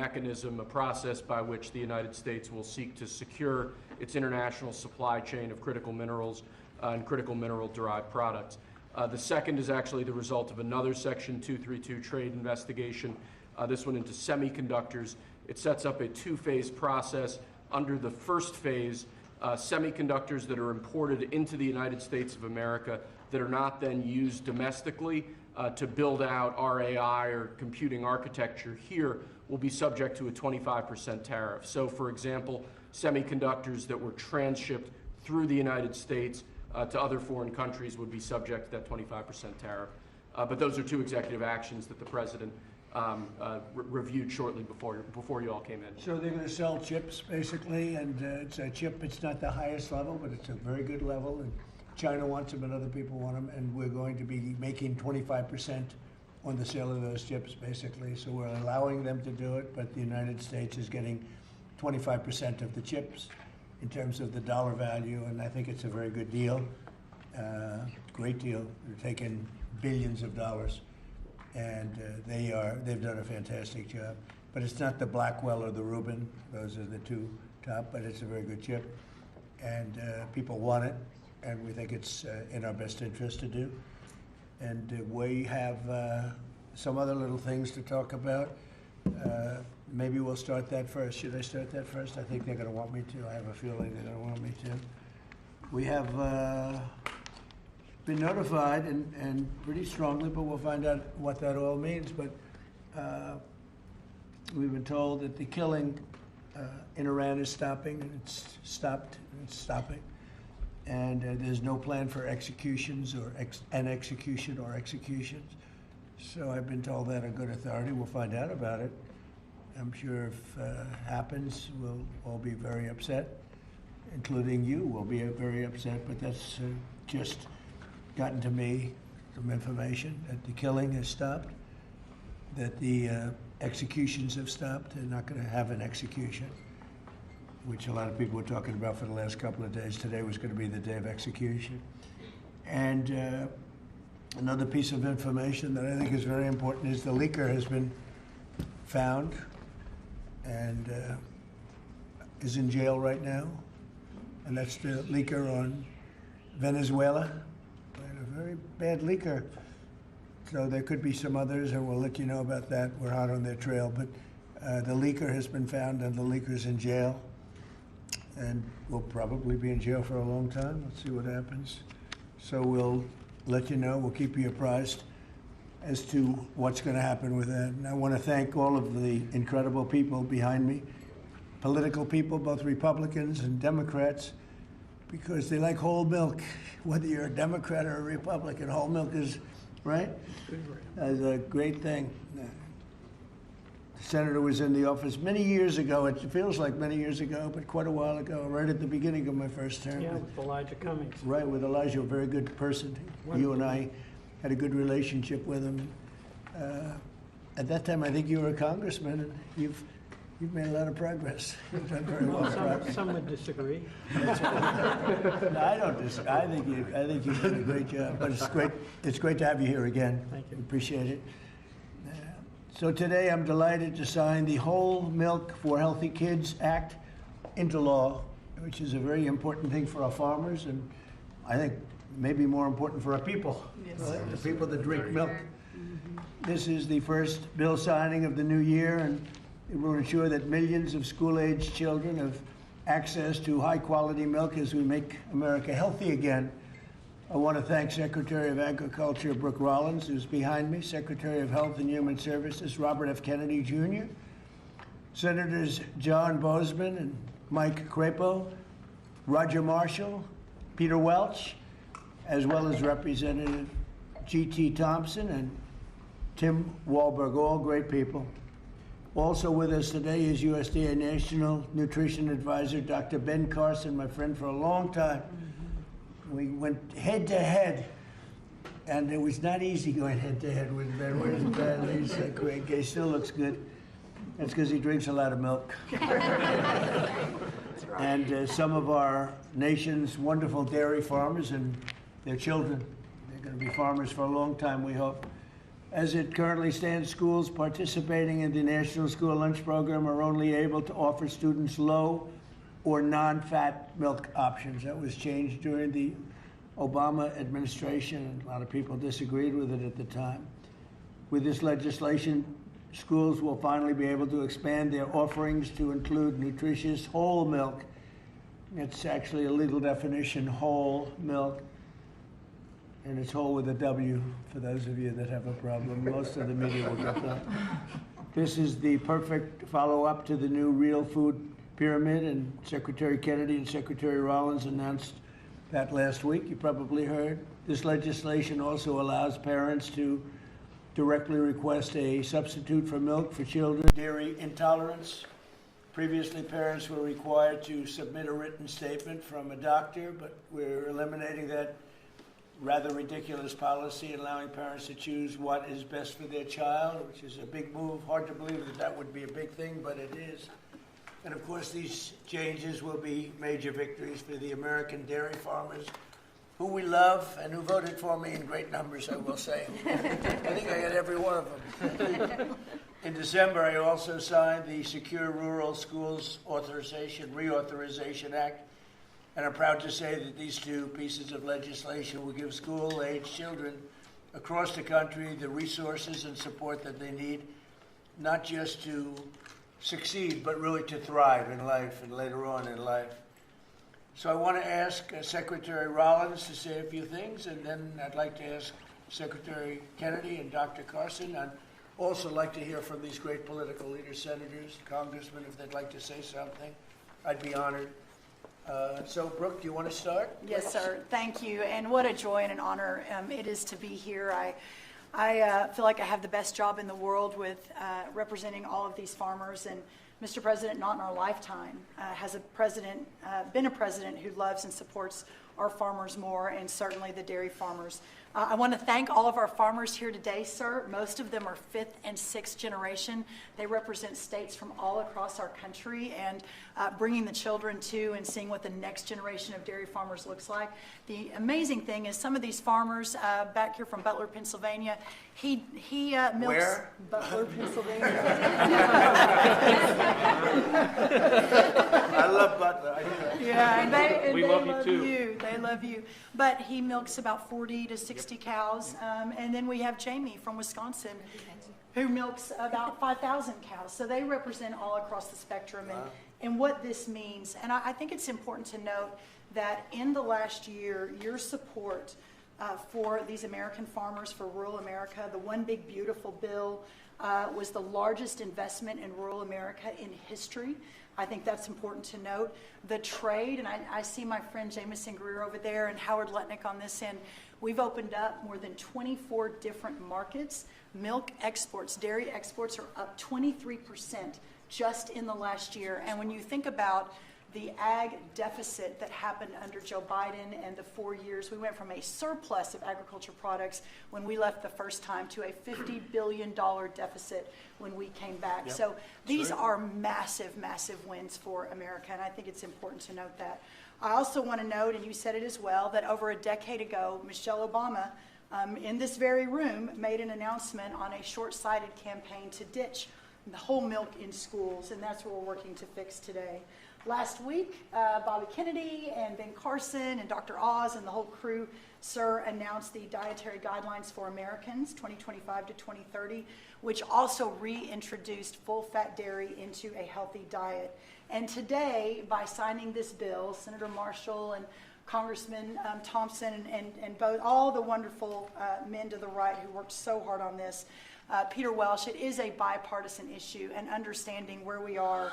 mechanism, a process by which the United States will seek to secure its international supply chain of critical minerals and critical mineral-derived products. The second is actually the result of another Section 232 trade investigation, this one into semiconductors. It sets up a two-phase process. Under the first phase, semiconductors that are imported into the United States of America that are not then used domestically to build out our AI or computing architecture here will be subject to a 25% tariff. So, for example, semiconductors that were transshipped through the United States to other foreign countries would be subject to that 25% tariff. But those are two executive actions that the President reviewed shortly before you all came in. So they're going to sell chips, basically, and it's a chip. It's not the highest level, but it's a very good level. And China wants them, and other people want them, and we're going to be making 25% on the sale of those chips, basically. So we're allowing them to do it, but the United States is getting 25% of the chips in terms of the dollar value, and I think it's a very good deal, great deal. They're taking billions of dollars. And they've done a fantastic job. But it's not the Blackwell or the Rubin. Those are the two top, but it's a very good chip. And people want it, and we think it's in our best interest to do. And we have some other little things to talk about. Maybe we'll start that first. Should I start that first? I think they're going to want me to. I have a feeling they're going to want me to. We have been notified, and pretty strongly, but we'll find out what that all means. But we've been told that the killing in Iran is stopping, and it's stopped, and it's stopping. And there's no plan for executions or an execution or executions. So I've been told that on good authority. We'll find out about it. I'm sure if it happens, we'll all be very upset, including you will be very upset, but that's just gotten to me, some information that the killing has stopped, that the executions have stopped. They're not going to have an execution, which a lot of people were talking about for the last couple of days. Today was going to be the day of execution. And another piece of information that I think is very important is the leaker has been found and is in jail right now. And that's the leaker on Venezuela. A very bad leaker. So there could be some others, and we'll let you know about that. We're hot on their trail. But the leaker has been found, and the leaker's in jail. And will probably be in jail for a long time. Let's see what happens. So we'll let you know. We'll keep you apprised as to what's going to happen with that. And I want to thank all of the incredible people behind me, political people, both Republicans and Democrats, because they like whole milk. Whether you're a Democrat or a Republican, whole milk is, right? Is a great thing. The senator was in the office many years ago. It feels like many years ago, but quite a while ago, right at the beginning of my first term. Yeah, with Elijah Cummings. Right, with Elijah, a very good person. Wonderful. You and I had a good relationship with him. At that time, I think you were a congressman, and you've made a lot of progress. You've done very well. Some would disagree. No, I don't disagree. I think you've done a great job. But it's great. It's great to have you here again. Thank you. Appreciate it. So today, I'm delighted to sign the Whole Milk for Healthy Kids Act into law, which is a very important thing for our farmers, and I think maybe more important for our people. Yes. Right? The people that drink milk. This is the first bill signing of the new year, and it will ensure that millions of school-aged children have access to high-quality milk as we make America healthy again. I want to thank Secretary of Agriculture Brooke Rollins, who's behind me, Secretary of Health and Human Services Robert F. Kennedy Jr., Senators John Boozman and Mike Crapo, Roger Marshall, Peter Welch, as well as Representative G.T. Thompson and Tim Walberg, all great people. Also with us today is USDA National Nutrition Advisor Dr. Ben Carson, my friend for a long time. We went head to head, and it was not easy going head to head with Ben. He's great. He still looks good. That's because he drinks a lot of milk. And some of our nation's wonderful dairy farmers and their children. They're going to be farmers for a long time, we hope. As it currently stands, schools participating in the National School Lunch Program are only able to offer students low or non-fat milk options. That was changed during the Obama administration, and a lot of people disagreed with it at the time. With this legislation, schools will finally be able to expand their offerings to include nutritious whole milk. It's actually a legal definition, whole milk. And it's whole with a W, for those of you that have a problem. Most of the media will get that. This is the perfect follow-up to the new Real Food Pyramid, and Secretary Kennedy and Secretary Rollins announced that last week. You probably heard. This legislation also allows parents to directly request a substitute for milk for children with dairy intolerance. Previously, parents were required to submit a written statement from a doctor, but we're eliminating that rather ridiculous policy, allowing parents to choose what is best for their child, which is a big move. Hard to believe that that would be a big thing, but it is. And of course, these changes will be major victories for the American dairy farmers, who we love and who voted for me in great numbers, I will say. I think I got every one of them. In December, I also signed the Secure Rural Schools Reauthorization Act. And I'm proud to say that these two pieces of legislation will give school-age children across the country the resources and support that they need, not just to succeed, but really to thrive in life and later on in life. So I want to ask Secretary Rollins to say a few things, and then I'd like to ask Secretary Kennedy and Dr. Carson. I'd also like to hear from these great political leaders, senators, congressmen, if they'd like to say something. I'd be honored. So, Brooke, do you want to start? Yes, sir. Thank you. And what a joy and an honor it is to be here. I feel like I have the best job in the world with representing all of these farmers. And Mr. President, not in our lifetime, has been a president who loves and supports our farmers more, and certainly the dairy farmers. I want to thank all of our farmers here today, sir. Most of them are 5th and 6th generation. They represent states from all across our country, and bringing the children to and seeing what the next generation of dairy farmers looks like. The amazing thing is some of these farmers back here from Butler, Pennsylvania, he milks. Where? Butler, Pennsylvania. I love Butler. I do. Yeah, and they love love you, too. you. They love you. But he milks about 40 to 60 cows. And then we have Jamie from Wisconsin, who milks about 5,000 cows. So they represent all across the spectrum and what this means. And I think it's important to note that in the last year, your support for these American farmers, for rural America, the One Big Beautiful Bill was the largest investment in rural America in history. I think that's important to note. The trade, and I see my friend Jameson Greer over there and Howard Letnick on this end. We've opened up more than 24 different markets. Milk exports, dairy exports are up 23% just in the last year. And when you think about the ag deficit that happened under Joe Biden and the 4 years, we went from a surplus of agriculture products when we left the first time to a $50 billion deficit when we came back. Yep. So these are massive, massive wins for America, and I think it's important to note that. I also want to note, and you said it as well, that over a decade ago, Michelle Obama, in this very room, made an announcement on a short-sighted campaign to ditch the whole milk in schools, and that's what we're working to fix today. Last week, Bobby Kennedy and Ben Carson and Dr. Oz and the whole crew, sir, announced the Dietary Guidelines for Americans 2025 to 2030, which also reintroduced full-fat dairy into a healthy diet. And today, by signing this bill, Senator Marshall and Congressman Thompson and both, all the wonderful men to the right who worked so hard on this, Peter Welsh, it is a bipartisan issue, and understanding where we are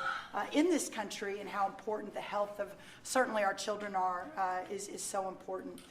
in this country and how important the health of certainly our children are is so important.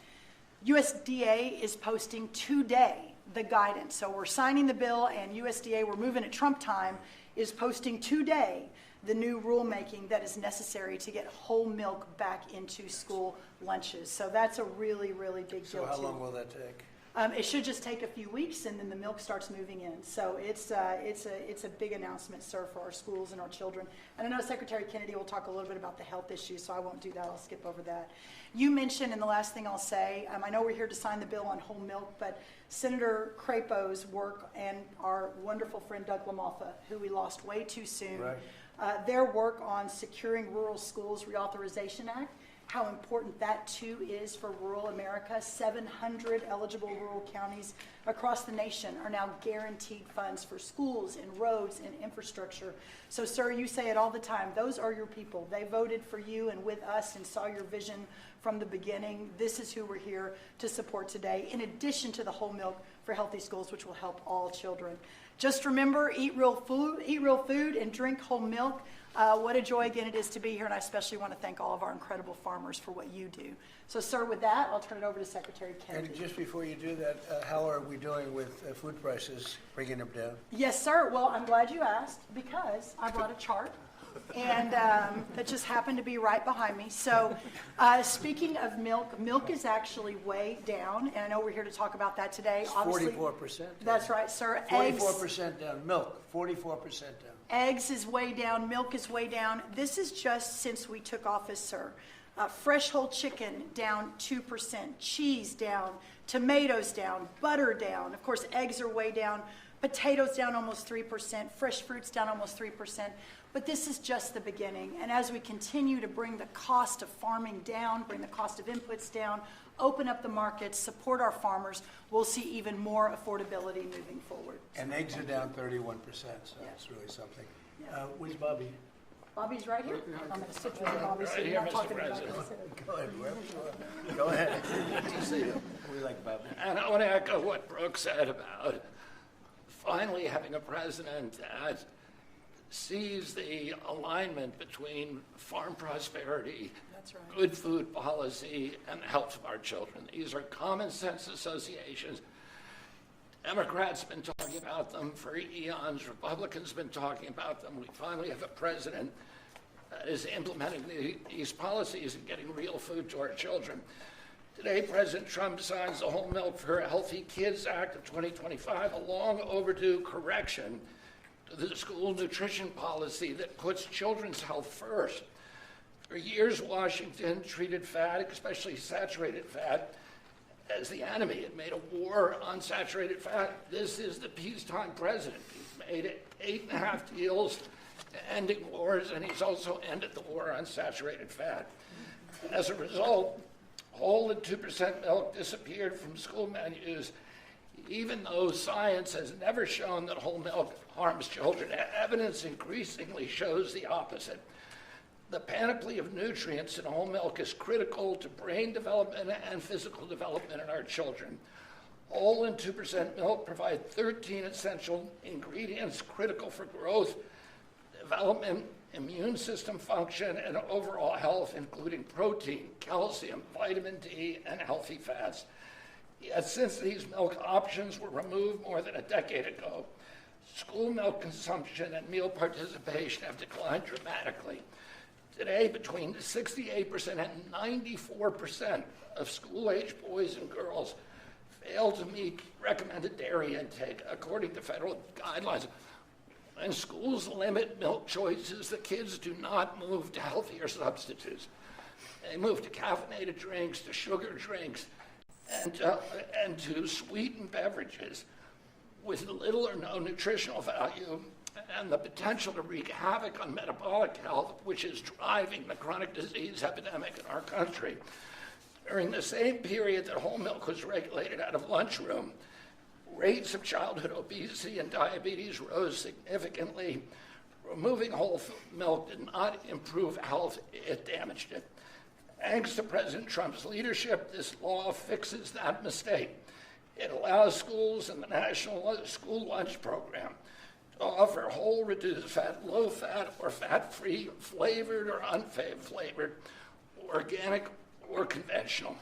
USDA is posting today the guidance. So we're signing the bill, and USDA, we're moving at Trump time, is posting today the new rulemaking that is necessary to get whole milk back into school lunches. So that's a really, really big deal. So how too. long will that take? It should just take a few weeks, and then the milk starts moving in. So it's a big announcement, sir, for our schools and our children. And I know Secretary Kennedy will talk a little bit about the health issues, so I won't do that. I'll skip over that. You mentioned, and the last thing I'll say, I know we're here to sign the bill on whole milk, but Senator Crapo's work and our wonderful friend Doug LaMalfa, who we lost way too soon, Right. their work on securing Rural Schools Reauthorization Act, how important that too is for rural America. 700 eligible rural counties across the nation are now guaranteed funds for schools and roads and infrastructure. So, sir, you say it all the time. Those are your people. They voted for you and with us and saw your vision from the beginning. This is who we're here to support today, in addition to the whole milk for healthy schools, which will help all children. Just remember, eat real food and drink whole milk. What a joy again it is to be here, and I especially want to thank all of our incredible farmers for what you do. So, sir, with that, I'll turn it over to Secretary Kennedy. And just before you do that, how are we doing with food prices, bringing them down? Yes, sir. Well, I'm glad you asked, because I brought a chart, and that just happened to be right behind me. So, speaking of milk, milk is actually way down, and I know we're here to talk about that today. It's Obviously, 44%. that's right, sir. Eggs, 44% down. Milk, 44% down. eggs is way down, milk is way down. This is just since we took office, sir. Fresh whole chicken down 2%, cheese down, tomatoes down, butter down. Of course, eggs are way down, potatoes down almost 3%, fresh fruits down almost 3%. But this is just the beginning. And as we continue to bring the cost of farming down, bring the cost of inputs down, open up the markets, support our farmers, we'll see even more affordability moving forward. And eggs are down 31%, so it's really something. Where's Bobby? Bobby's right here. I'm going to sit with Bobby so you're not talking about this. Go ahead, wherever you are. Go ahead. We like Bobby. And I want to echo what Brooke said about finally having a president that sees the alignment between farm prosperity, That's right. good food policy, and the health of our children. These are common sense associations. Democrats have been talking about them for eons. Republicans have been talking about them. We finally have a president that is implementing these policies and getting real food to our children. Today, President Trump signs the Whole Milk for Healthy Kids Act of 2025, a long overdue correction to the school nutrition policy that puts children's health first. For years, Washington treated fat, especially saturated fat, as the enemy. It made a war on saturated fat. This is the peacetime president. He's made 8.5 deals ending wars, and he's also ended the war on saturated fat. As a result, whole and 2% milk disappeared from school menus, even though science has never shown that whole milk harms children. Evidence increasingly shows the opposite. The panoply of nutrients in whole milk is critical to brain development and physical development in our children. Whole and 2% milk provide 13 essential ingredients critical for growth, development, immune system function, and overall health, including protein, calcium, vitamin D, and healthy fats. Yet since these milk options were removed more than a decade ago, school milk consumption and meal participation have declined dramatically. Today, between 68% and 94% of school-age boys and girls fail to meet recommended dairy intake, according to federal guidelines. When schools limit milk choices, the kids do not move to healthier substitutes. They move to caffeinated drinks, to sugar drinks, and to sweetened beverages with little or no nutritional value and the potential to wreak havoc on metabolic health, which is driving the chronic disease epidemic in our country. During the same period that whole milk was regulated out of lunchroom, rates of childhood obesity and diabetes rose significantly. Removing whole milk did not improve health, it damaged it. Thanks to President Trump's leadership, this law fixes that mistake. It allows schools in the National School Lunch Program to offer whole, reduced fat, low fat, or fat-free, flavored or unflavored, organic or conventional.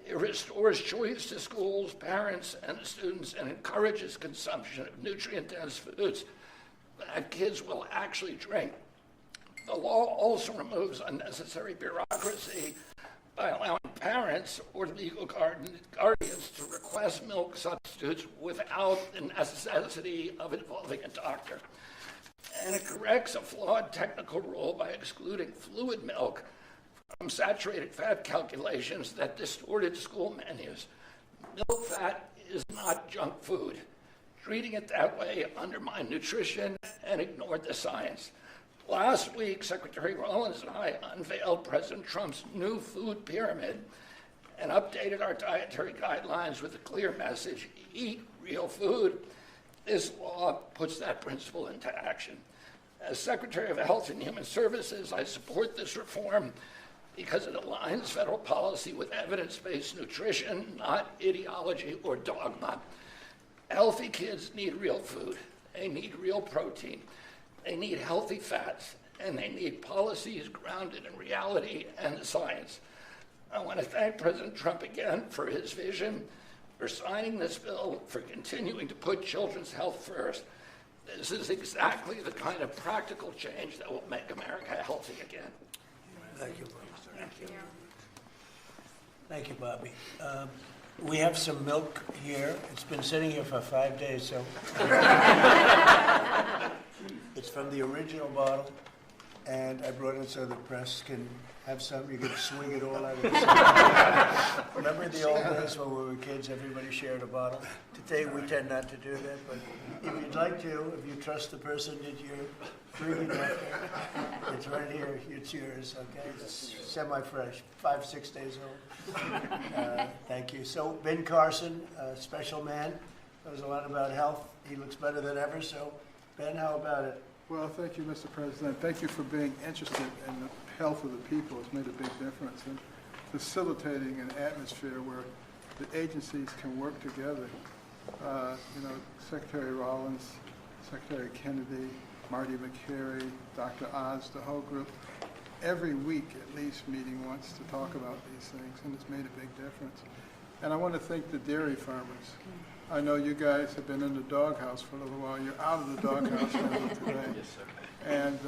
It restores choice to schools, parents, and students, and encourages consumption of nutrient-dense foods that kids will actually drink. The law also removes unnecessary bureaucracy by allowing parents or legal guardians to request milk substitutes without the necessity of involving a doctor. And it corrects a flawed technical rule by excluding fluid milk from saturated fat calculations that distorted school menus. Milk fat is not junk food. Treating it that way undermined nutrition and ignored the science. Last week, Secretary Rollins and I unveiled President Trump's new food pyramid and updated our dietary guidelines with a clear message: eat real food. This law puts that principle into action. As Secretary of Health and Human Services, I support this reform because it aligns federal policy with evidence-based nutrition, not ideology or dogma. Healthy kids need real food. They need real protein. They need healthy fats, and they need policies grounded in reality and the science. I want to thank President Trump again for his vision, for signing this bill, for continuing to put children's health first. This is exactly the kind of practical change that will make America healthy again. Thank you, Bobby. Thank you. Thank you, Bobby. We have some milk here. It's been sitting here for 5 days, so. It's from the original bottle, and I brought it so the press can have some. You can swing it all out of the Remember the old days when we were kids, everybody shared a bottle? Today we tend not to do that, but if you'd like to, if you trust the person that you're drinking after, it's right here, it's yours, okay? It's semi-fresh, 5-6 days old. Thank you. So Ben Carson, a special man, knows a lot about health. He looks better than ever, so Ben, how about it? Well, thank you, Mr. President. Thank you for being interested in the health of the people. It's made a big difference in facilitating an atmosphere where the agencies can work together. Secretary Rollins, Secretary Kennedy, Marty McCary, Dr. Oz, the whole group, every week at least meeting once to talk about these things, and it's made a big difference. And I want to thank the dairy farmers. I know you guys have been in the doghouse for a little while. You're out of the doghouse as of today. Yes, sir. And,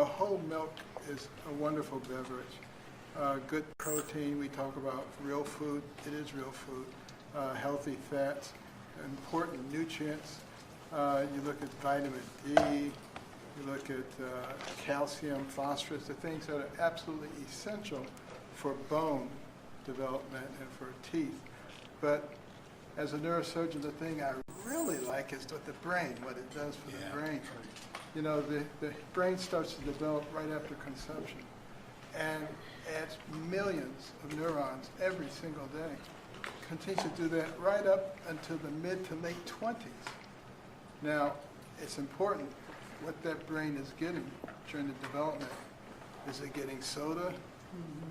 whole milk is a wonderful beverage. Good protein. We talk about real food. It is real food. Healthy fats, important nutrients. You look at vitamin D. You look at calcium, phosphorus, the things that are absolutely essential for bone development and for teeth. But as a neurosurgeon, the thing I really like is with the brain, what it does for the brain. The brain starts to develop right after conception and adds millions of neurons every single day. Continues to do that right up until the mid to late 20s. Now, it's important what that brain is getting during the development. Is it getting soda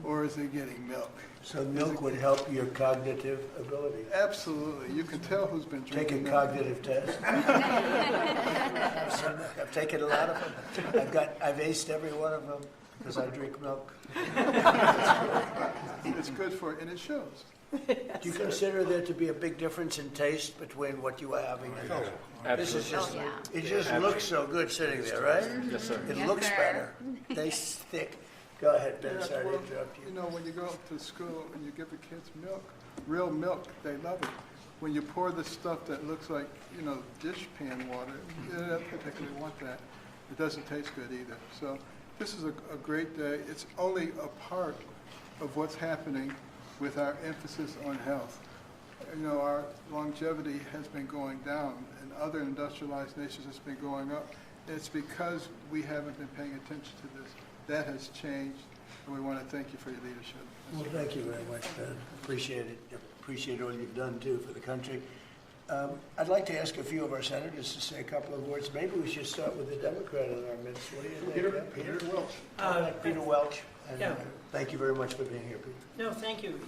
or is it getting milk? So milk would help your cognitive ability. Absolutely. You can tell who's been Take a drinking milk. cognitive test. I've taken a lot of them. I've aced every one of them because I drink milk. It's good for it, and it shows. Do you consider there to be a big difference in taste between what you are having and this is just, it just looks so good sitting there, right? Yes, sir. It looks better. Tastes thick. Go ahead, Ben, sorry to interrupt you. When you go up to school and you give the kids milk, real milk, they love it. When you pour the stuff that looks like, dish pan water, they don't particularly want that. It doesn't taste good either. So this is a great day. It's only a part of what's happening with our emphasis on health. Our longevity has been going down. In other industrialized nations, it's been going up. It's because we haven't been paying attention to this. That has changed, and we want to thank you for your leadership. Well, thank you very much, Ben. Appreciate it. Appreciate all you've done, too, for the country. I'd like to ask a few of our senators to say a couple of words. Maybe we should start with the Democrat in our midst. What do you think? Peter Welch. Peter Welch. And, thank you very much for being here, Peter. No, thank you.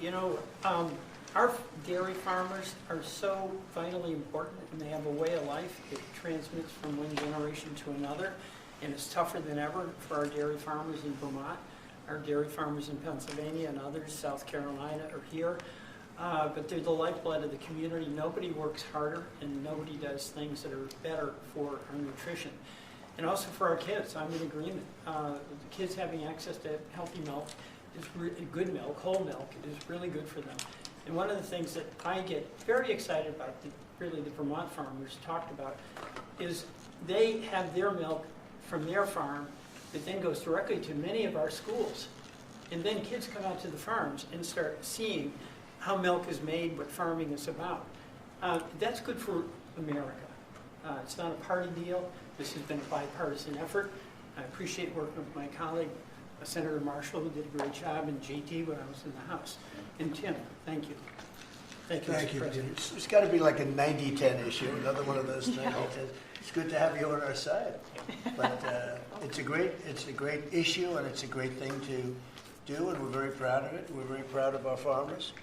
Our dairy farmers are so vitally important, and they have a way of life. It transmits from one generation to another, and it's tougher than ever for our dairy farmers in Vermont. Our dairy farmers in Pennsylvania and others, South Carolina, are here. But they're the lifeblood of the community. Nobody works harder, and nobody does things that are better for our nutrition. And also for our kids, I'm in agreement. The kids having access to healthy milk is good milk, whole milk, is really good for them. And one of the things that I get very excited about, that really the Vermont farmers talked about, is they have their milk from their farm that then goes directly to many of our schools. And then kids come out to the farms and start seeing how milk is made, what farming is about. That's good for America. It's not a party deal. This has been a bipartisan effort. I appreciate working with my colleague, Senator Marshall, who did a great job, and JT when I was in the House. And Tim, thank you. Thank you, Thank Mr. you. President. It's got to be like a 90-10 issue, another one of those 90-10. It's good to have you on our side. But it's a great issue, and it's a great thing to do, and we're very proud of it. We're very proud of our farmers.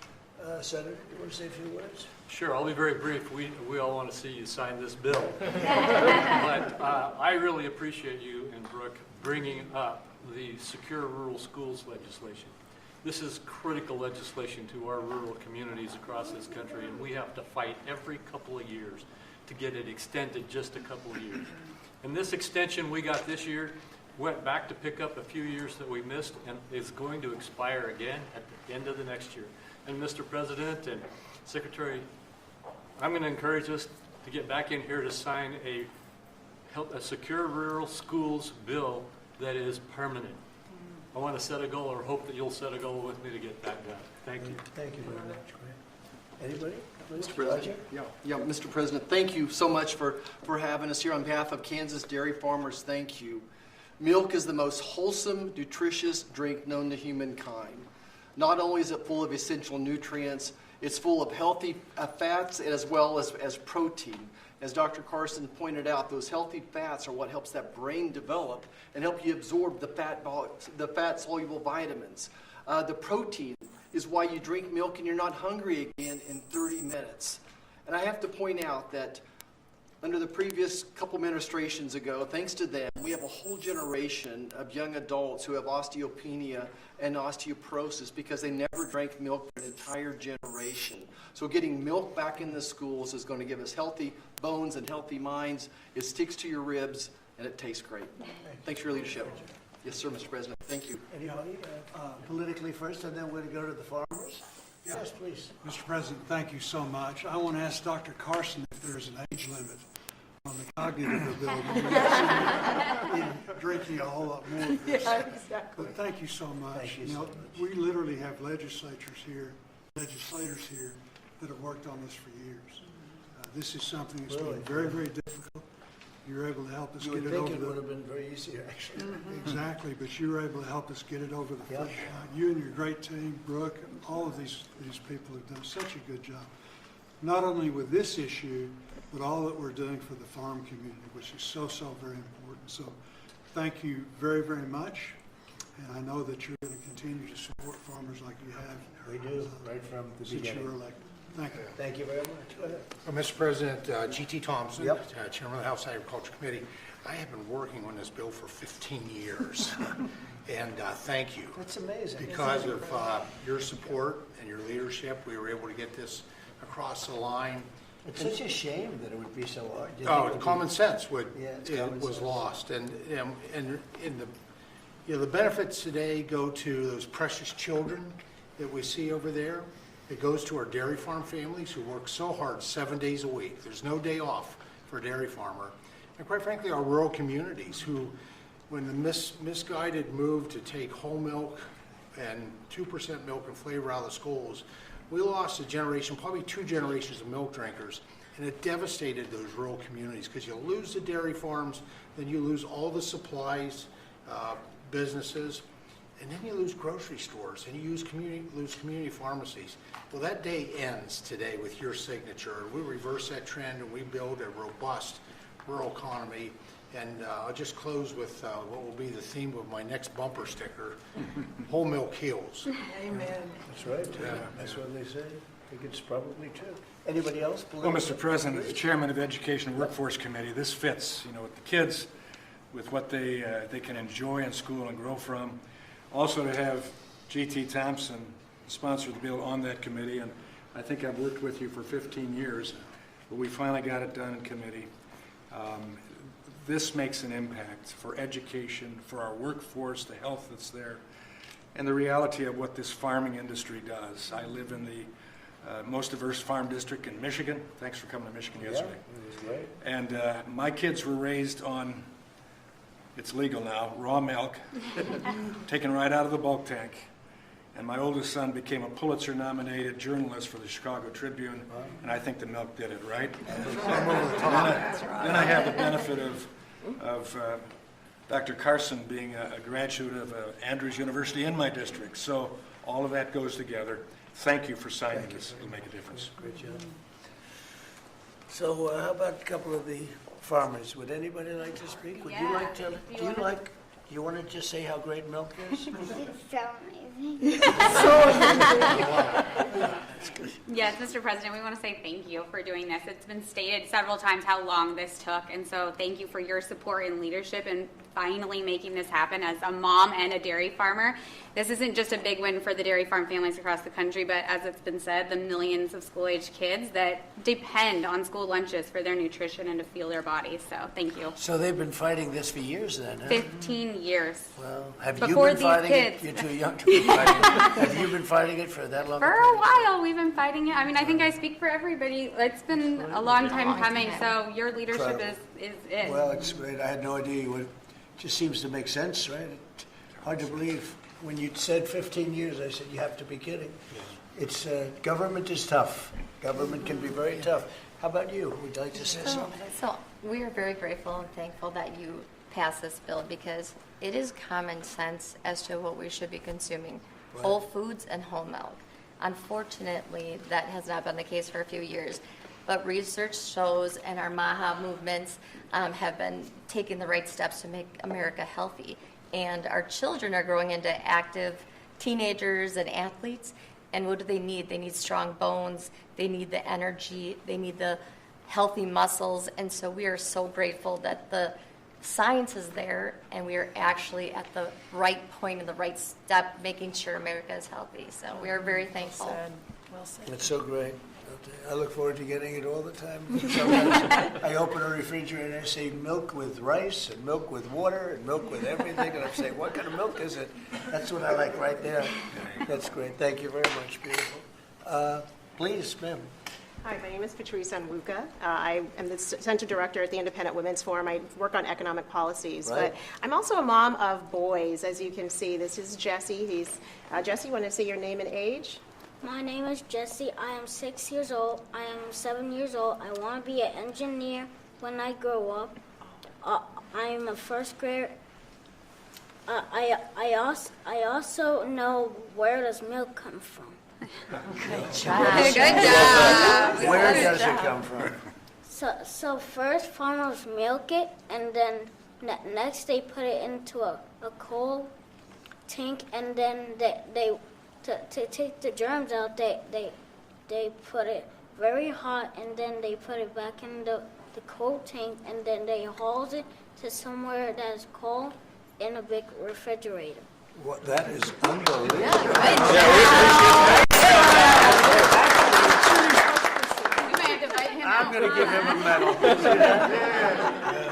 Senator, you want to say a few words? Sure, I'll be very brief. We all want to see you sign this bill. But I really appreciate you and Brooke bringing up the Secure Rural Schools legislation. This is critical legislation to our rural communities across this country, and we have to fight every couple of years to get it extended just a couple of years. And this extension we got this year went back to pick up a few years that we missed, and is going to expire again at the end of the next year. And Mr. President and Secretary, I'm going to encourage us to get back in here to sign a Secure Rural Schools bill that is permanent. I want to set a goal, or hope that you'll set a goal with me to get that done. Thank you. Thank you very much. Anybody? Mr. President. Yeah, Mr. President, thank you so much for having us here. On behalf of Kansas dairy farmers, thank you. Milk is the most wholesome, nutritious drink known to humankind. Not only is it full of essential nutrients, it's full of healthy fats as well as protein. As Dr. Carson pointed out, those healthy fats are what helps that brain develop and help you absorb the fat-soluble vitamins. The protein is why you drink milk and you're not hungry again in 30 minutes. And I have to point out that under the previous couple administrations ago, thanks to them, we have a whole generation of young adults who have osteopenia and osteoporosis because they never drank milk for an entire generation. So getting milk back in the schools is going to give us healthy bones and healthy minds. It sticks to your ribs, and it tastes great. Thanks for your leadership. Yes, sir, Mr. President. Thank you. Anybody? Politically first, and then we're going to go to the farmers. Yes, please. Mr. President, thank you so much. I want to ask Dr. Carson if there's an age limit on the cognitive ability. In drinking a whole lot more of this. Yeah, exactly. But thank you so much. Thank you so much. We literally have legislators here that have worked on this for years. This is something that's Really? been very, very difficult. You're able to help us You get would it think over it would the... have been very easy, actually. Exactly, but you were able to help us get it over the Yep. finish line. You and your great team, Brooke, and all of these people have done such a good job. Not only with this issue, but all that we're doing for the farm community, which is so, so very important. So thank you very, very much. And I know that you're going to continue to support farmers like you have. We do, right from the Since you were beginning. elected. Thank you. Thank you very much. Go ahead. Mr. President, G.T. Thompson, Yep. Chairman of the House Agriculture Committee. I have been working on this bill for 15 years, and thank you. That's amazing. Because of your support and your leadership, we were able to get this across the line. It's such a shame that it would be so hard. You think it Oh, would be- common sense it's common was sense. lost, and in the benefits today go to those precious children that we see over there. It goes to our dairy farm families who work so hard 7 days a week. There's no day off for a dairy farmer. And quite frankly, our rural communities who, when the misguided move to take whole milk and 2% milk and flavor out of the schools, we lost a generation, probably 2 generations of milk drinkers, and it devastated those rural communities because you lose the dairy farms, then you lose all the supplies, businesses, and then you lose grocery stores, and you lose community pharmacies. Well, that day ends today with your signature. We reverse that trend, and we build a robust rural economy. And I'll just close with what will be the theme of my next bumper sticker, whole milk heals. Amen. That's right. That's what they say. I think it's probably true. Anybody else? Well, Mr. President, as Chairman of Education and Workforce Committee, this fits, with the kids, with what they can enjoy in school and grow from. Also to have G.T. Thompson sponsor the bill on that committee, and I think I've worked with you for 15 years, but we finally got it done in committee. This makes an impact for education, for our workforce, the health that's there. and the reality of what this farming industry does. I live in the most diverse farm district in Michigan. Thanks for coming to Michigan yesterday. It was great. And my kids were raised on, it's legal now, raw milk, taken right out of the bulk tank. And my oldest son became a Pulitzer-nominated journalist for the Chicago Tribune, and I think the milk did it, right? Then I have the benefit of Dr. Carson being a graduate of Andrews University in my district. So all of that goes together. Thank you for signing this. It'll make a difference. Great job. So how about a couple of the farmers? Would anybody like to speak? Would you like to? You want to just say how great milk is? It's so amazing. Yes, Mr. President, we want to say thank you for doing this. It's been stated several times how long this took, and so thank you for your support and leadership in finally making this happen. As a mom and a dairy farmer, this isn't just a big win for the dairy farm families across the country, but as it's been said, the millions of school-age kids that depend on school lunches for their nutrition and to fuel their bodies. So thank you. So they've been fighting this for years then, huh? 15 years. Well, have you Before been these fighting kids. it? You're too young to be fighting it. Have you been fighting it for that long? For a while, we've been fighting it. I mean, I think I speak for everybody. It's been a long time coming, so your leadership is it. Well, it's great. I had no idea you would. Just seems to make sense, right? Hard to believe. When you said 15 years, I said, you have to be kidding. It's government is tough. Government can be very tough. How about you? Would you like to say something? So we are very grateful and thankful that you passed this bill because it is common sense as to what we should be consuming. Right. Whole foods and whole milk. Unfortunately, that has not been the case for a few years. But research shows and our MAHA movements have been taking the right steps to make America healthy. And our children are growing into active teenagers and athletes. And what do they need? They need strong bones. They need the energy. They need the healthy muscles. And so we are so grateful that the science is there and we are actually at the right point and the right step making sure America is healthy. So we are very thankful. Well said. It's so great. I look forward to getting it all the time. Sometimes I open a refrigerator and I say milk with rice and milk with water and milk with everything. And I say, what kind of milk is it? That's what I like right there. That's great. Thank you very much. Beautiful. Please, ma'am. Hi, my name is Patrice Onwuka. I am the Center Director at the Independent Women's Forum. I work on economic policies, Right. but I'm also a mom of boys, as you can see. This is Jesse. Jesse, you want to say your name and age? My name is Jesse. I am 6 years old. I am 7 years old. I want to be an engineer when I grow up. I am a first grader. I also know where does milk come from. Good job. Where does it come from? So first farmers milk it, and then next they put it into a coal tank, and then they to take the germs out, they put it very hot, and then they put it back in the coal tank, and then they haul it to somewhere that is cold in a big refrigerator. What, that is unbelievable. I'm going to give him a medal.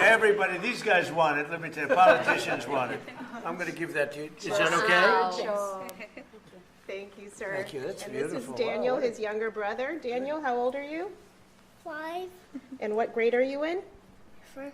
Everybody, these guys want it. Let me tell you, politicians want it. I'm going to give that to you. Is that okay? Sure. Thank you, sir. Thank you. That's and beautiful. This is Daniel, Wow. his younger brother. Daniel, how old are you? 5 And what grade are you in? for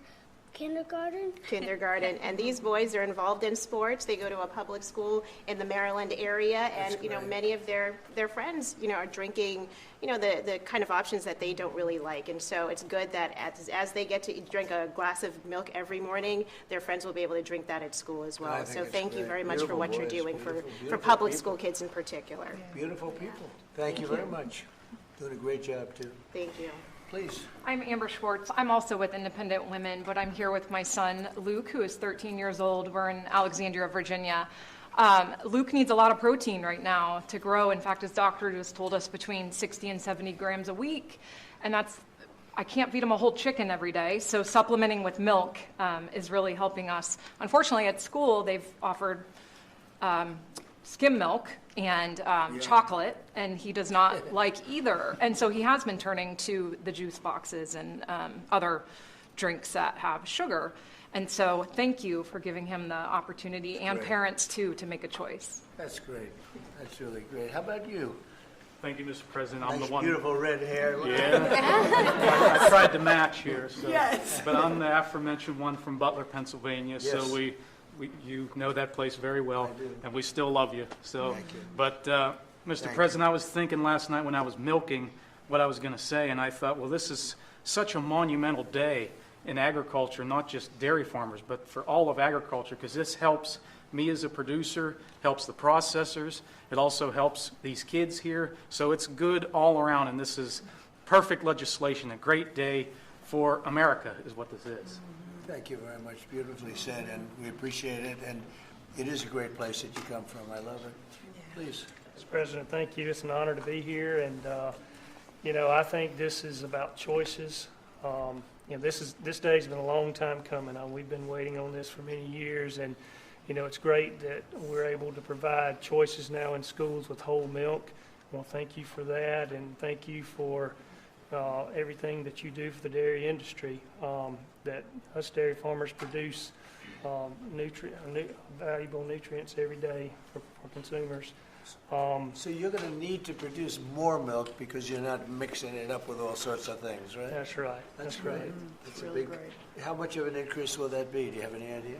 kindergarten. Kindergarten. And these boys are involved in sports. They go to a public school in the Maryland area, and great. many of their friends are drinking the kind of options that they don't really like. And so it's good that as they get to drink a glass of milk every morning, their friends will be able to drink that at school as I well. think So it's thank you great. very much for Beautiful what you're boys, doing for beautiful public people. school kids in particular. Beautiful people. Thank you very much. Doing a great job, too. Thank you. Please. I'm Amber Schwartz. I'm also with Independent Women, but I'm here with my son, Luke, who is 13 years old. We're in Alexandria, Virginia. Luke needs a lot of protein right now to grow. In fact, his doctor just told us between 60 and 70 grams a week, and I can't feed him a whole chicken every day, so supplementing with milk is really helping us. Unfortunately, at school, they've offered skim milk and chocolate, and he does not like either. And so he has been turning to the juice boxes and other drinks that have sugar. And so thank you for giving him the opportunity, and great. parents too, to make a choice. That's great. That's really great. How about you? Thank you, Mr. President. I'm Nice, the one. beautiful red hair. Yeah. I tried to match here. So. Yes. But I'm the aforementioned one from Butler, Pennsylvania. Yes. So you know that place very well, I do. and we still love you. So, Thank you. but Mr. Thank President, I was thinking last night when I was milking what I was going to say, and I thought, well, this is such a monumental day in agriculture, not just dairy farmers, but for all of agriculture, because this helps me as a producer, helps the processors, it also helps these kids here, so it's good all around, and this is perfect legislation, a great day for America is what this is. Thank you very much. Beautifully said, and we appreciate it. And it is a great place that you come from. I love it. Please. Mr. President, thank you. It's an honor to be here, and I think this is about choices. This day's been a long time coming. We've been waiting on this for many years, and it's great that we're able to provide choices now in schools with whole milk. I want to thank you for that, and thank you for everything that you do for the dairy industry. That us dairy farmers produce valuable nutrients every day for consumers. So you're going to need to produce more milk because you're not mixing it up with all sorts of things, right? That's right. That's great. right. That's a big. How much of an increase will that be? Do you have any idea?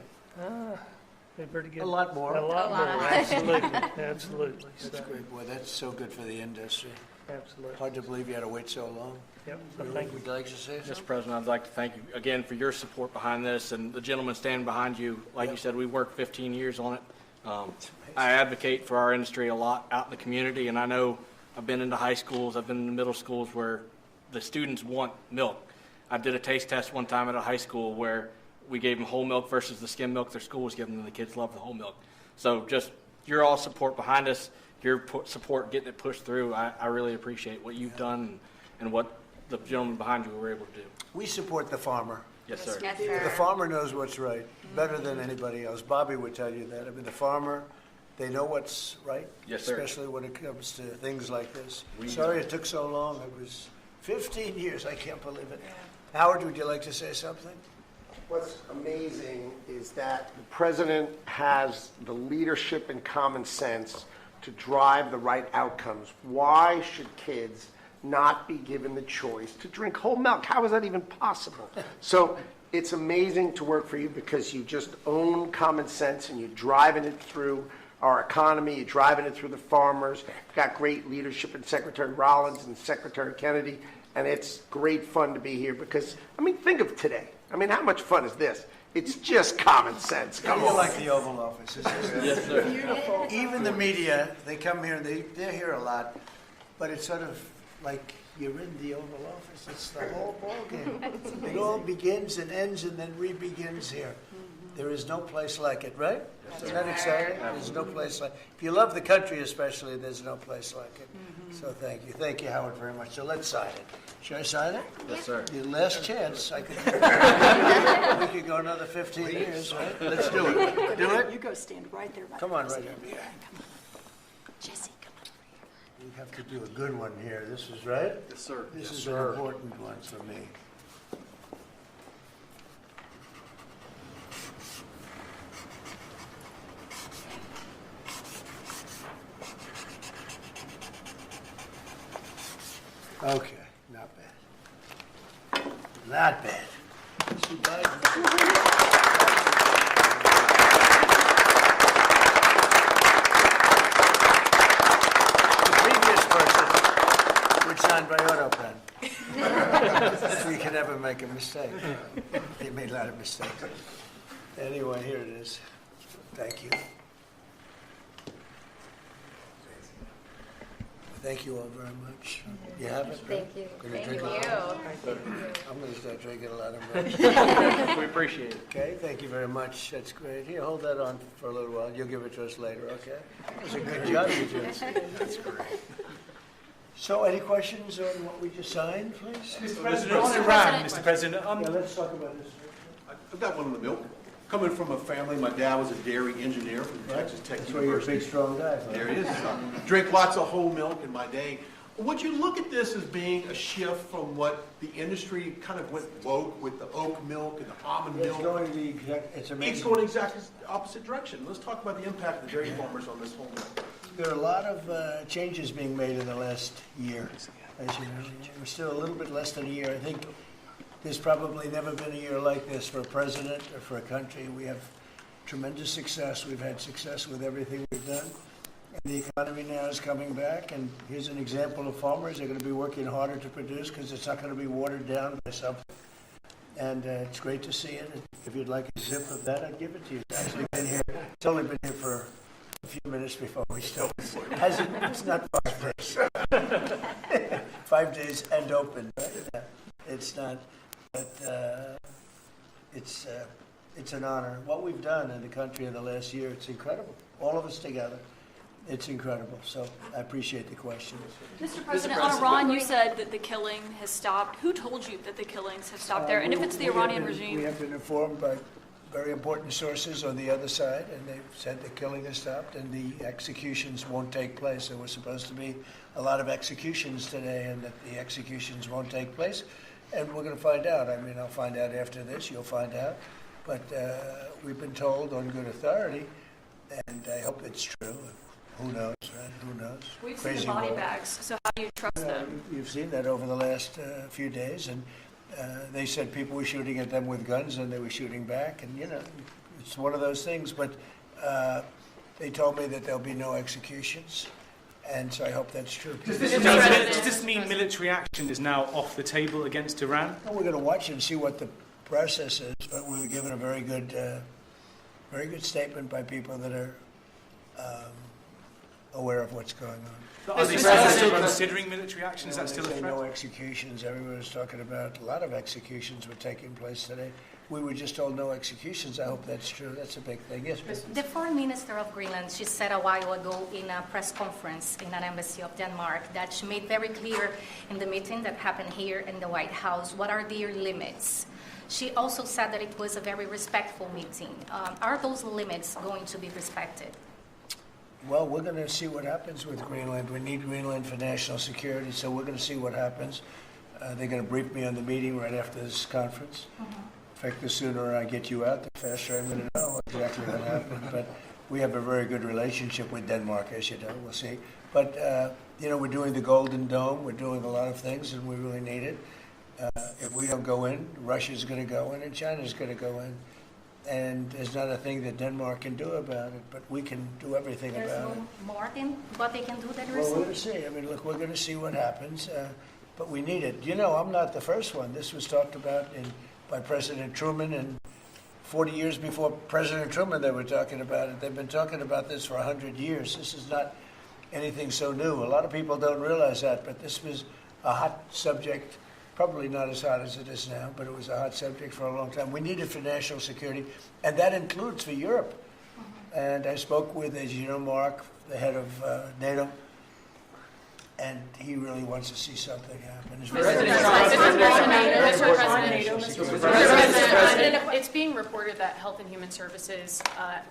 Been pretty good. A lot more. A lot more. Absolutely. Absolutely. That's great, boy. That's so good for the industry. Absolutely. Hard to believe you had to wait so long. Yep. Thank you. Would you like to say something? Mr. President, I'd like to thank you again for your support behind this, and the gentleman standing behind you. Like you said, we worked 15 years on it. I advocate for our industry a lot out in the community, and I know I've been into high schools, I've been in the middle schools where the students want milk. I did a taste test one time at a high school where we gave them whole milk versus the skim milk their school was giving them. The kids love the whole milk. So just your all support behind us, your support getting it pushed through, I really appreciate what you've done and what the gentleman behind you were able to do. We support the farmer. Yes, sir. Yes, sir. The farmer knows what's right, better than anybody else. Bobby would tell you that. I mean, the farmer, they know what's right. Yes, sir. Especially when it comes to things like this. Sorry it took so long. It was 15 years. I can't believe it. Howard, would you like to say something? What's amazing is that the president has the leadership and common sense to drive the right outcomes. Why should kids not be given the choice to drink whole milk? How is that even possible? So it's amazing to work for you because you just own common sense and you're driving it through our economy, you're driving it through the farmers. You've got great leadership in Secretary Rollins and Secretary Kennedy, and it's great fun to be here because, I mean, think of today. I mean, how much fun is this? It's just common sense. Come on. You like the Oval Office, isn't it? Yes, sir. Beautiful. Even the media, they come here and they're here a lot, but it's sort of like you're in the Oval Office. It's the whole ballgame. It all begins and ends and then re-begins here. There is no place like it, right? Isn't that exciting? There's no place like it. If you love the country especially, there's no place like it. So thank you. Thank you, Howard, very much. So let's sign it. Should I sign it? Yes, sir. Your last chance. I could. We could go another 15 years, right? Let's do it. Do it? You go stand right there. by Come the on, right president. here. Come on. Jesse, come on. We have to do a good one here. This is right? Yes, sir. This Yes, is sir. an important one for me. Okay, not bad. Not bad. Mr. Biden. The previous person would sign by auto pen. If we can ever make a mistake. He made a lot of mistakes. Anyway, here it is. Thank you. Thank you all very much. You have it? Thank you. Gonna Thank drink you. a lot? I'm going to start drinking a lot of milk. We appreciate it. Okay, thank you very much. That's great. Here, hold that on for a little while. You'll give it to us later, okay? That was a good job you did. That's great. So, any questions on what we just signed, please? Mr. President, Mr. President, Yeah, let's talk about this. I've got one on the milk. Coming from a family, my dad was a dairy engineer from Texas Tech That's why you're a University. big, strong guy. There it is. Drink lots of whole milk in my day. Would you look at this as being a shift from what the industry kind of went woke with the oat milk and the almond milk? It's amazing. It's going exactly the opposite direction. Let's talk about the impact of the dairy farmers on this whole thing. There are a lot of changes being made in the last year, as you know. We're still a little bit less than a year. I think there's probably never been a year like this for a president or for a country. We have tremendous success. We've had success with everything we've done. And the economy now is coming back, and here's an example of farmers. They're going to be working harder to produce because it's not going to be watered down by something. And it's great to see it. If you'd like a zip of that, I'd give it to you. It's actually been here. It's only been here for a few minutes before we start. It's not 5 days. 5 days and open. Right? It's not, but it's an honor. What we've done in the country in the last year, it's incredible. All of us together. It's incredible. So I appreciate the question. Mr. President, on Iran, you said that the killing has stopped. Who told you that the killings have stopped there? And if it's the Iranian regime? We have been informed by very important sources on the other side, and they've said the killing has stopped and the executions won't take place. There was supposed to be a lot of executions today, and that the executions won't take place. And we're going to find out. I mean, I'll find out after this. You'll find out. But we've been told on good authority, and I hope it's true. Who knows, right? Who knows? We've seen the body bags, so how do you trust them? You've seen that over the last few days, and they said people were shooting at them with guns, and they were shooting back, and, you know, it's one of those things, but they told me that there'll be no executions, and so I hope that's true. Does this mean military action is now off the table against Iran? Well, we're going to watch and see what the process is, but we were given a very good statement by people that are aware of what's going on. Are they still considering military action? Is that still a threat? No executions. Everyone was talking about a lot of executions were taking place today. We were just told no executions. I hope that's true. That's a big thing. Yes, please. The Foreign Minister of Greenland, she said a while ago in a press conference in an embassy of Denmark that she made very clear in the meeting that happened here in the White House what are their limits. She also said that it was a very respectful meeting. Are those limits going to be respected? Well, we're going to see what happens with Greenland. We need Greenland for national security, so we're going to see what happens. They're going to brief me on the meeting right after this conference. In fact, the sooner I get you out, the faster I'm going to know exactly what happened. But we have a very good relationship with Denmark, as you know. We'll see. But, you know, we're doing the Golden Dome. We're doing a lot of things, and we really need it. If we don't go in, Russia's going to go in, and China's going to go in. And there's not a thing that Denmark can do about it, but we can do everything about it. There's no more than what they can do than Well, we're going to see. I mean, look, we're going to see what happens, but we need it. You know, I'm not the first one. This was talked about by President Truman, and 40 years before President Truman, they were talking about it. They've been talking about this for 100 years. This is not anything so new. A lot of people don't realize that, but this was a hot subject. Probably not as hot as it is now, but it was a hot subject for a long time. We need it for national security, and that includes for Europe. And I spoke with, as you know, Mark, the head of NATO, and he really wants to see something happen. Mr. President, it's being reported that Health and Human Services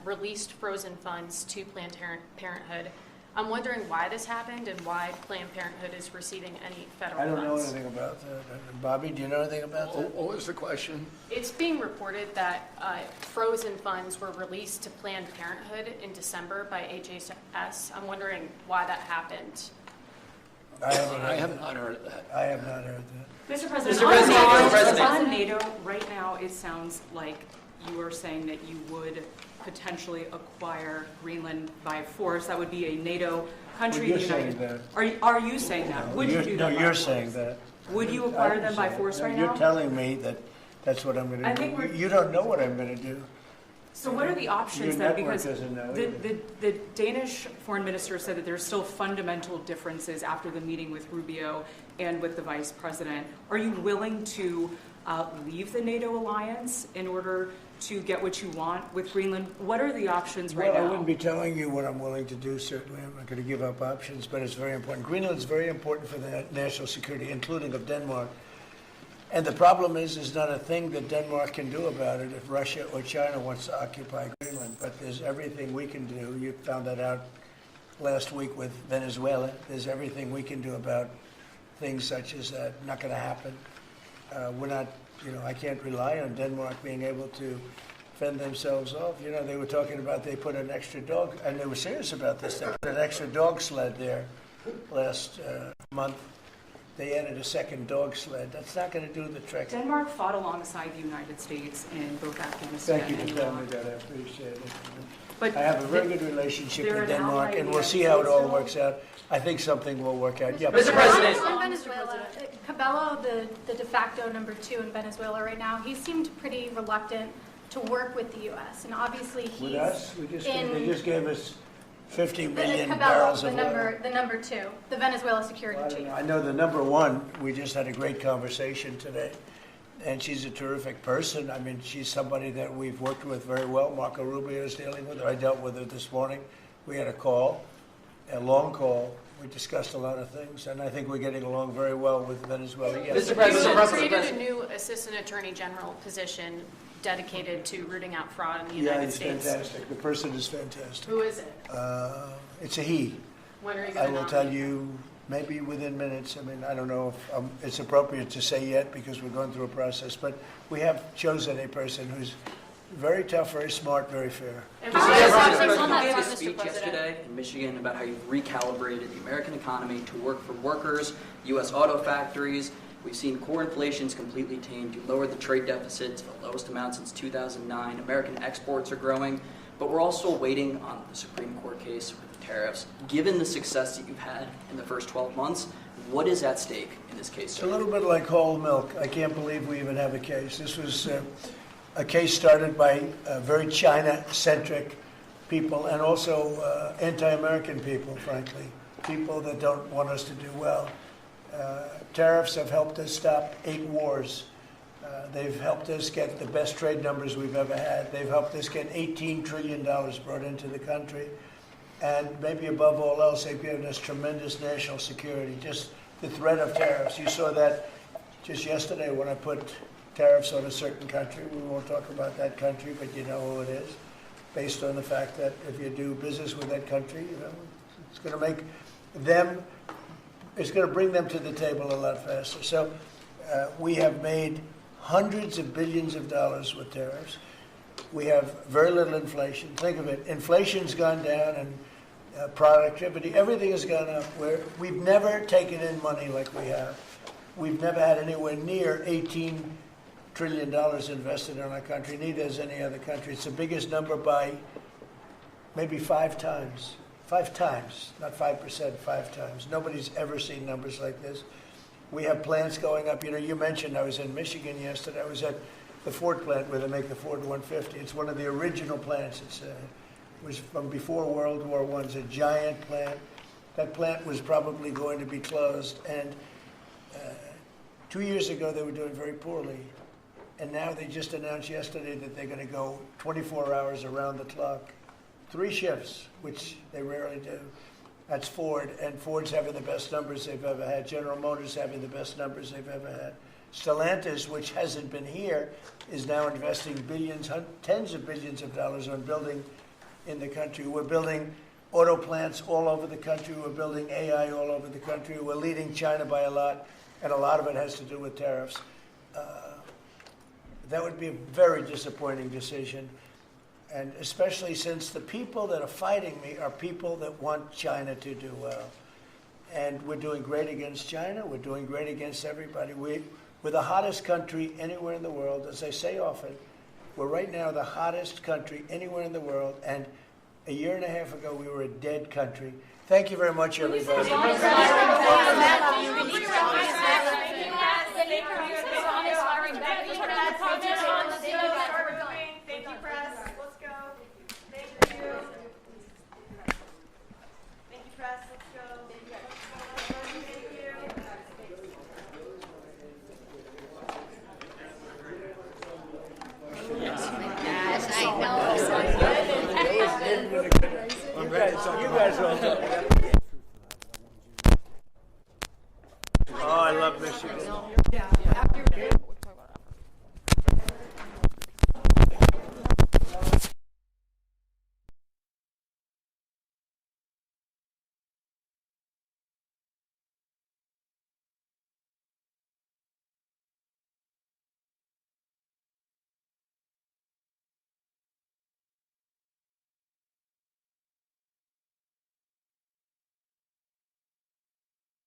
released frozen funds to Planned Parenthood. I'm wondering why this happened and why Planned Parenthood is receiving any federal funds. I don't know anything about that. Bobby, do you know anything about that? What was the question? It's being reported that frozen funds were released to Planned Parenthood in December by HHS. I'm wondering why that happened. I have not heard of that. I have not heard that. Mr. President, on NATO, right now it sounds like you are saying that you would potentially acquire Greenland by force. That would be a NATO country. Well, you're saying that. Are you saying that? Would you do that? No, you're saying that. Would you acquire them by force right now? You're telling me that that's what I'm going to do. You don't know what I'm going to do. So what are the options Your then? Because doesn't know the Danish foreign minister said that there's still fundamental differences after the meeting with Rubio and with the vice president. Are you willing to leave the NATO alliance in order to get what you want with Greenland? What are the options right now? Well, I wouldn't be telling you what I'm willing to do, certainly. I'm not going to give up options, but it's very important. Greenland's very important for the national security, including of Denmark. And the problem is not a thing that Denmark can do about it if Russia or China wants to occupy Greenland. But there's everything we can do. You found that out last week with Venezuela. There's everything we can do about things such as that. Not going to happen. We're not, I can't rely on Denmark being able to fend themselves off. They were talking about they put an extra dog, and they were serious about this. They put an extra dog sled there last month. They added a second dog sled. That's not going to do the trick. Denmark fought alongside the United States in both Afghanistan Thank you and for telling me Iraq. that. I appreciate it. But I have a very good relationship they're with an Denmark, ally and of we'll the see how it all United works out. I think something will work out. Yeah, Mr. President. On Venezuela, Cabello, the de facto number 2 in Venezuela right now, he seemed pretty reluctant to work with the U.S. And obviously he's with us, they just gave us 50 the million Cabello, barrels the of oil. number 2, the Venezuela security Well, chief. I know the number 1. We just had a great conversation today, and she's a terrific person. I mean, she's somebody that we've worked with very well. Marco Rubio is dealing with her. I dealt with her this morning. We had a long call. We discussed a lot of things, and I think we're getting along very well with Venezuela. Yes. You have created a new Assistant Attorney General position dedicated to rooting out fraud in the United States. Yeah, he's fantastic. The person is fantastic. Who is it? It's a he. When are you I going to will tell you maybe within minutes. I mean, I don't know if it's appropriate to say yet because we're going through a process, but we have chosen a person who's very tough, very smart, very fair. And Mr. President, President, on you that gave a front, Mr. speech President. yesterday in Michigan about how you've recalibrated the American economy to work for workers, U.S. auto factories. We've seen core inflation's completely tamed. You lowered the trade deficit to the lowest amount since 2009. American exports are growing, but we're also waiting on the Supreme Court case with the tariffs. Given the success that you've had in the first 12 months, what is at stake in this case, It's sir? a little bit like whole milk. I can't believe we even have a case. This was a case started by very China-centric people and also anti-American people, frankly, people that don't want us to do well. Tariffs have helped us stop 8 wars. They've helped us get the best trade numbers we've ever had. They've helped us get $18 trillion brought into the country. And maybe above all else, they've given us tremendous national security. Just the threat of tariffs. You saw that just yesterday when I put tariffs on a certain country. We won't talk about that country, but you know who it is. Based on the fact that if you do business with that country, it's going to make them, it's going to bring them to the table a lot faster. So we have made hundreds of billions of dollars with tariffs. We have very little inflation. Think of it. Inflation's gone down and productivity, everything has gone up. We've never taken in money like we have. We've never had anywhere near $18 trillion invested in our country. Neither has any other country. It's the biggest number by maybe 5 times. 5 times, not 5%, 5 times. Nobody's ever seen numbers like this. We have plants going up. You mentioned I was in Michigan yesterday. I was at the Ford plant where they make the Ford 150. It's one of the original plants. It was from before World War I. It's a giant plant. That plant was probably going to be closed. And 2 years ago, they were doing very poorly. And now they just announced yesterday that they're going to go 24 hours around the clock. 3 shifts, which they rarely do. That's Ford, and Ford's having the best numbers they've ever had. General Motors having the best numbers they've ever had. Stellantis, which hasn't been here, is now investing billions, tens of billions of dollars on building in the country. We're building auto plants all over the country. We're building AI all over the country. We're leading China by a lot, and a lot of it has to do with tariffs. That would be a very disappointing decision. And especially since the people that are fighting me are people that want China to do well. And we're doing great against China. We're doing great against everybody. We're the hottest country anywhere in the world. As I say often, we're right now the hottest country anywhere in the world. And a year and a half ago, we were a dead country. Thank you very much, everybody. You guys all Oh, I love Michigan.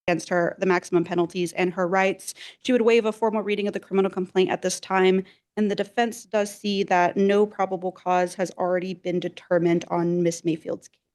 against her, the maximum penalties and her rights. She would waive a formal reading of the criminal complaint at this time, and the defense does see that no probable cause has already been determined on Miss Mayfield's case.